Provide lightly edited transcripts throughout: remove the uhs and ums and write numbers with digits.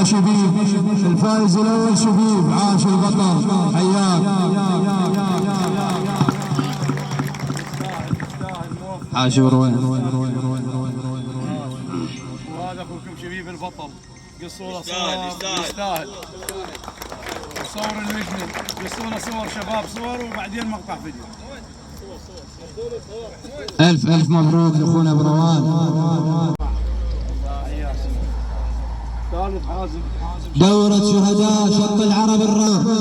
شبيب الفائز الاول شبيب، عاش البطل، حياك. عاش وروين. وهذا اخوكم شبيب البطل، قصوا له صور يستاهل. صور اللجنه قصوا له صور شباب، صور وبعدين مقطع فيديو. ألف مبروك لأخونا بروان. ثالث حازم دورة شهداء شط العرب الرابع.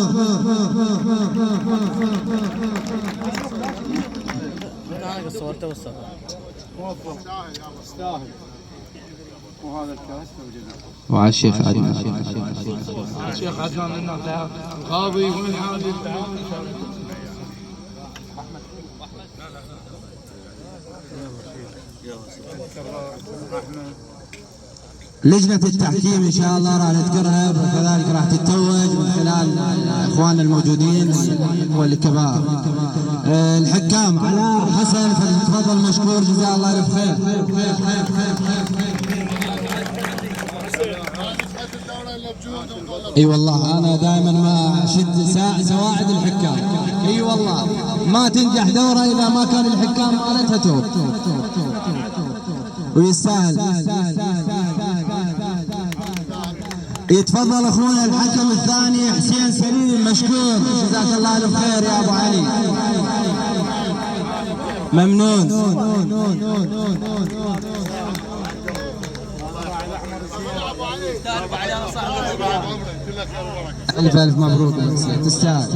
صورته والصف موفق يستاهل. وهذا الكاس موجود وعلى الشيخ عدنان. الشيخ عدنان لنا قاضي ومن حاجه التعاون ان شاء الله. لجنة التحكيم إن شاء الله راح نذكرها، وكذلك راح تتوج من خلال إخواننا الموجودين والكبار. الحكام علاء حسن، فليتفضل مشكور جزاه الله ألف خير. اي والله انا دائما ما اشد سواعد الحكام. اي والله ما تنجح دوره اذا ما كان الحكام مالتها توب، ويستاهل. يتفضل اخونا الحكم الثاني حسين سليم، مشكور جزاك الله الف خير يا ابو علي، ممنون. ألف مبروك، تستاهل.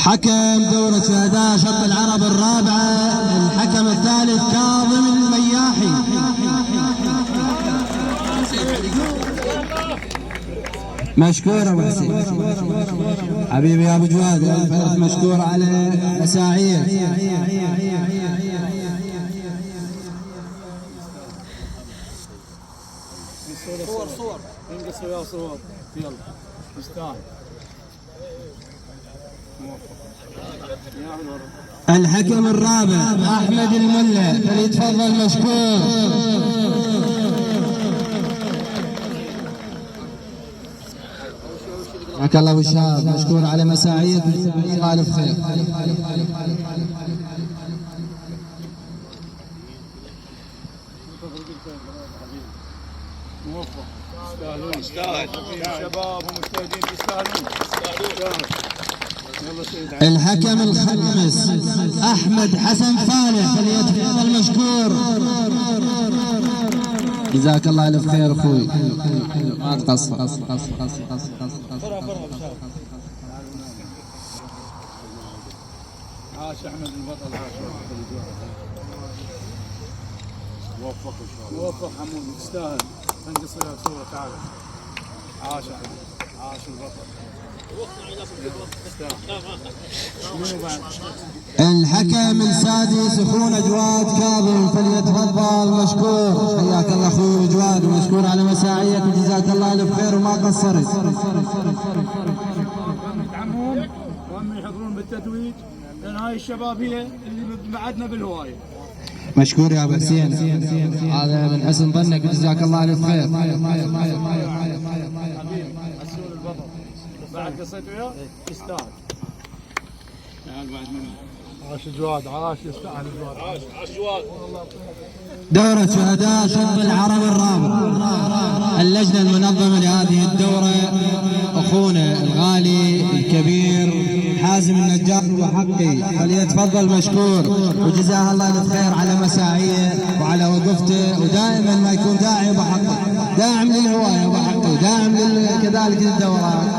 حكم دورة شهداء شط العرب الرابعة الحكم الثالث كاظم المياحي. مشكور ابو حسين حبيبي يا ابو جواد، الف مشكور على مساعير. صور انقصوا يا صور، يلا يستاهل. الحكم الرابع احمد الملا، فليتفضل مشكور. حياك الله ابو شهاب، مشكور على مساعيد، الله الف خير. موفق يستاهلون، شباب ومجتهدين يستاهلون. الحكم الخامس احمد حسن فالح، فليتفضل مشكور. جزاك الله الف خير اخوي، ما تقصر. عاش احمد البطل، عاش موفق ان شاء الله. موفق حمود، تستاهل. انقص يا صورة، تعال. عاش احمد، عاش البطل. الحكم السادس اخونا جواد كاظم، فليتفضل مشكور. حياك الله اخوي جواد، ومشكور على مساعيك، وجزاك الله الف خير وما قصرت. ندعمهم وهم يحضرون بالتتويج، لان هاي الشباب هي اللي بعدنا بالهوايه. مشكور يا ابو حسين، هذا من حسن ظنك، جزاك الله الف خير. بعد قصيت وياه يستاهل. تعال بعد منه. عاش جواد، عاش يستاهل جواد، عاش جواد. دورة شهداء شط العرب الرابع. اللجنة المنظمة لهذه الدورة اخونا الغالي الكبير حازم النجار وحقي، فليتفضل مشكور، وجزاه الله الف خير على مساعيه وعلى وقفته، ودائما ما يكون داعي بحقه، داعم للهوايه بحقه، داعم كذلك للدورات،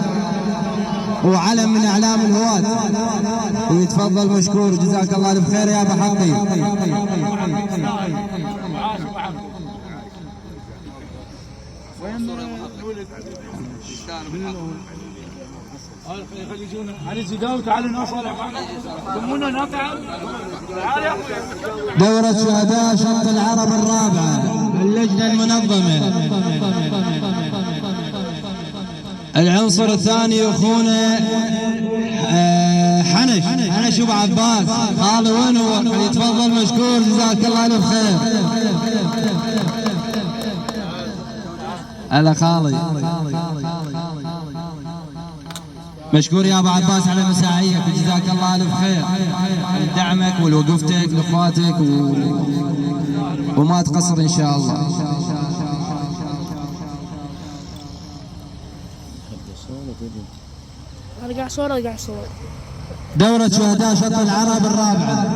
وعلم من اعلام الهواة. ويتفضل مشكور، جزاك الله الف خير يا ابو حقي. وين الولد؟ يجون علي زيدان، تعال نوصل ضمونا نطعم. تعال يا اخوي. دورة شهداء شط العرب الرابعة اللجنة المنظمة. العنصر الثاني اخونا حنش العيش ابو عباس خالي ونور يتفضل مشكور جزاك الله الف خير. هلا خالي مشكور يا ابو عباس على مساعيك وجزاك الله الف خير دعمك ووقفتك لاخواتك وما تقصر ان شاء الله. ارجع صور ارجع صور. دورة شهداء شط العرب الرابعة،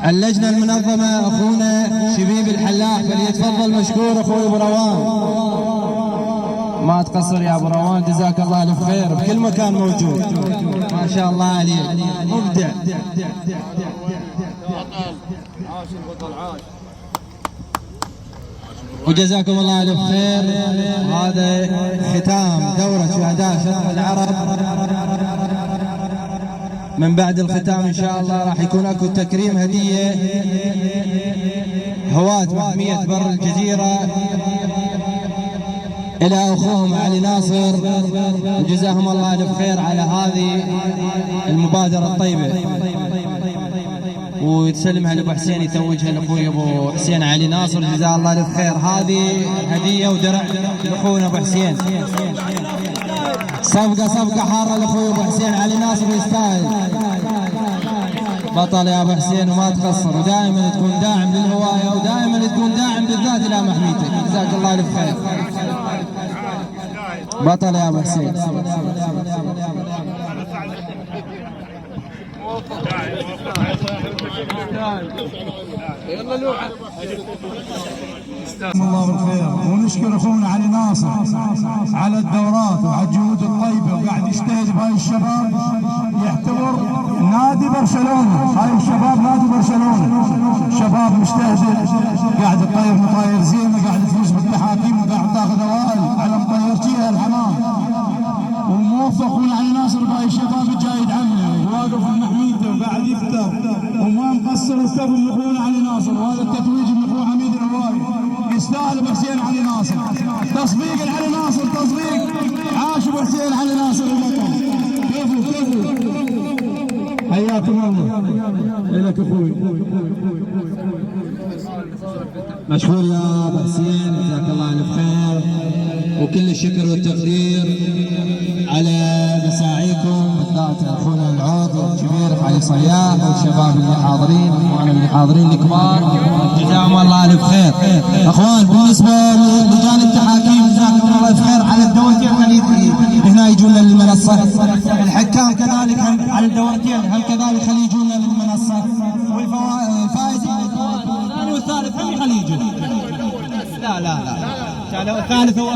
اللجنة المنظمة اخونا شبيب الحلاق فليتفضل مشكور اخوي ابو روان. ما تقصر يا ابو روان جزاك الله الف خير بكل مكان موجود ما شاء الله عليك مبدع. وجزاكم الله الف خير. هذا ختام دورة شهداء شط العرب. من بعد الختام ان شاء الله راح يكون اكو تكريم هدية هواة محمية بر الجزيرة الى اخوهم علي ناصر وجزاهم الله الف خير على هذه المبادرة الطيبة. وتسلمها لابو حسين يتوجها لاخوي ابو حسين علي ناصر جزاه الله الف خير. هذه هديه ودرع لاخونا ابو حسين. صفقه حاره لاخوي ابو حسين علي ناصر يستاهل بطل يا ابو حسين وما تقصر ودائما تكون داعم للهوايه ودائما تكون داعم بالذات الى محميتك جزاك الله الف خير. بطل يا ابو حسين. الله بالخير. ونشكر اخونا علي ناصر على الدورات وعلى الجهود الطيبه وقاعد يجتهد بهاي الشباب يعتبر نادي برشلونه. هاي الشباب نادي برشلونه شباب مجتهد قاعد تطير مطاير زينه قاعد تفوز بالتحاكيم وقاعد تاخذ اوائل على مطيرتيها الحمام. وموفق اخونا علي ناصر بهاي الشباب الجاي يدعمنا وواقف بمحميته وقاعد يفتر وما مقصر الكفر لاخونا علي ناصر. وهذا التتويج من اخونا حميد الهواي يستاهل ابو حسين علي ناصر. تصفيق علي ناصر تصفيق. عاش ابو حسين علي ناصر البطل. كفو حياكم الله. الك اخوي مشكور يا ابو حسين جزاك الله الف خير وكل الشكر والتقدير على مساعيكم بالذات اخونا العضو الكبير علي صياح والشباب اللي حاضرين واخواننا اللي حاضرين الكبار جزاهم الله الف خير. اخوان بالنسبه للجان التحاكيم جزاكم الله الف خير على الدورتين خلي هنا يجونا للمنصه. الحكام كذلك على الدورتين هم كذلك خلي يجونا للمنصه. والفائزين الثاني والثالث هم خلي يجون. لا الثالث هو